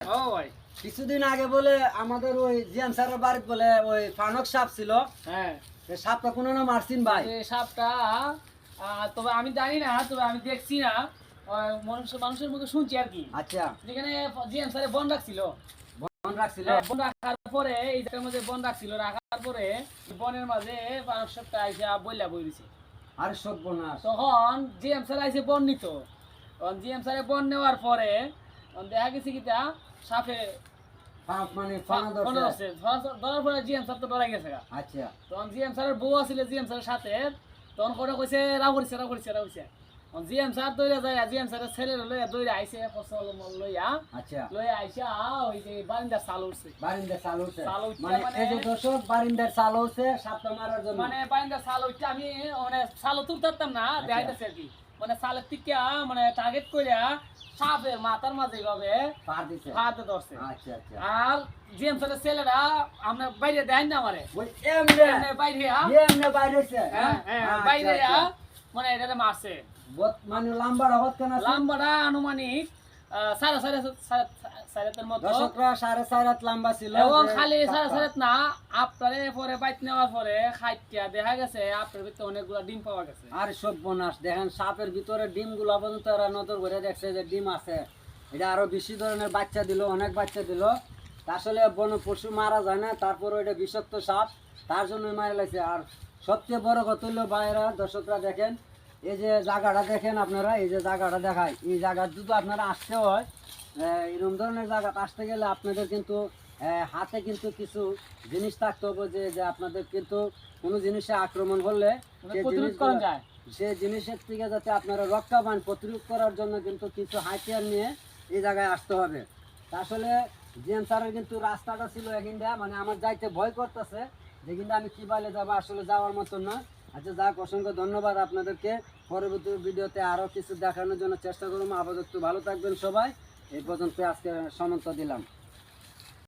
ও ভাই, কিছুদিন আগে বলে আমাদের ওই জিয়ান স্যারের বাড়িতে বলে ওই ফানক সাপ ছিল। হ্যাঁ, এই সাপটা কোনো না মারছিন ভাই? এই সাপটা তবে আমি জানি না, তবে আমি দেখছি না, মানুষের মুখে শুনছি আর কি। আচ্ছা, যেখানে জিএম স্যারে বন রাখছিল, বন রাখছিল। হ্যাঁ, বন রাখার পরে এই জায়গার মধ্যে বন রাখছিল, রাখার পরে বনের মাঝে মানুষ সাপটা আইসা বইলা বই দিছে। আর সর্বনাশ। তখন জিএম স্যার আইসে বন নিত, তখন জিএম স্যারে বন নেওয়ার পরে তখন দেখা গেছে কিটা সাপে মানে ফানা ধরছে। ধরার পরে জিএম স্যার তো ডরাই গেছে গা। আচ্ছা, তখন জিএম স্যারের বউ আছিল জিএম স্যারের সাথে, তখন করে কইছে রাও করিছে রাও করিছে রাও করিছে। জিএম স্যার দৌড়ে যায়, জিএম স্যারের ছেলে লইয়া দৌড়ে আইছে, ফসল লইয়া আচ্ছা। লইয়া আইসা ওই যে বারিন্দা চাল উঠছে। বারিন্দার চাল উঠছে। চাল উঠছে মানে মানে- এই যে দর্শক বারিন্দার চাল উঠছে সাপটা মারার জন্য। মানে বারিন্দা চাল উঠছে, আমি মানে চাল তুলতাম না, দেখাইতেছে আর কি। মানে চালের টিকা মানে টার্গেট কইরা সাপের মাথার মাঝে এইভাবে পা দিছে। হাতে ধরছে। আচ্ছা, আচ্ছা। আর জিএম স্যারের ছেলেরা আমরা বাইরে দেয় না আমারে, ওই এমনে এমনি বাইরে এমনে বাইরেছে। হ্যাঁ, হ্যাঁ, আচ্ছা, বাইরে আচ্ছা। মানে এটাতে মারছে। মানে লাম্বাড়া হত কেন আছে? লাম্বাটা আনুমানিক সাড়ে সাড়ে সাড়েতের মতো, দর্শকরা 4.5 হাত লম্বা ছিল। এবং যে খালি সাড়ে সাপটা। সাড়ে না, আপনারে পরে বাইট নেওয়ার পরে খাইটিয়া দেখা গেছে আপনার ভিতরে অনেকগুলো ডিম পাওয়া গেছে। আর সর্বনাশ, দেখেন সাপের ভিতরে ডিম গুলা পর্যন্ত এরা নজর করে দেখছে যে ডিম আছে। এটা আরো বেশি ধরনের বাচ্চা দিল, অনেক বাচ্চা দিল। আসলে বন পশু মারা যায় না, তারপরে এটা বিষাক্ত সাপ, তার জন্য মারা লাগছে। আর সবচেয়ে বড় কথা হলো ভাইয়েরা, দর্শকরা দেখেন, এই যে জায়গাটা দেখেন আপনারা, এই যে জায়গাটা দেখায়, এই জায়গা যদি আপনারা আসতে হয়, এরকম ধরনের জায়গাতে আসতে গেলে আপনাদের কিন্তু হাতে কিন্তু কিছু জিনিস থাকতে হবে, যে আপনাদের কিন্তু কোনো জিনিসে আক্রমণ করলে মানে সেই প্রতিরোধ করা জিনিসগুলো- যায়। সে জিনিসের থেকে যাতে আপনারা রক্ষা পান, প্রতিরোধ করার জন্য কিন্তু কিছু হাতিয়ার নিয়ে এই জায়গায় আসতে হবে। তা আসলে জিএম স্যারের কিন্তু রাস্তাটা ছিল এখানটা, মানে আমার যাইতে ভয় করতেছে যে কিন্তু আমি কি বাইলে যাবো, আসলে যাওয়ার মতন না। আচ্ছা, যাক, অসংখ্য ধন্যবাদ আপনাদেরকে। পরবর্তী ভিডিওতে আরও কিছু দেখানোর জন্য চেষ্টা করবো। আপাতত ভালো থাকবেন সবাই। এই পর্যন্ত আজকে সমন্ত দিলাম।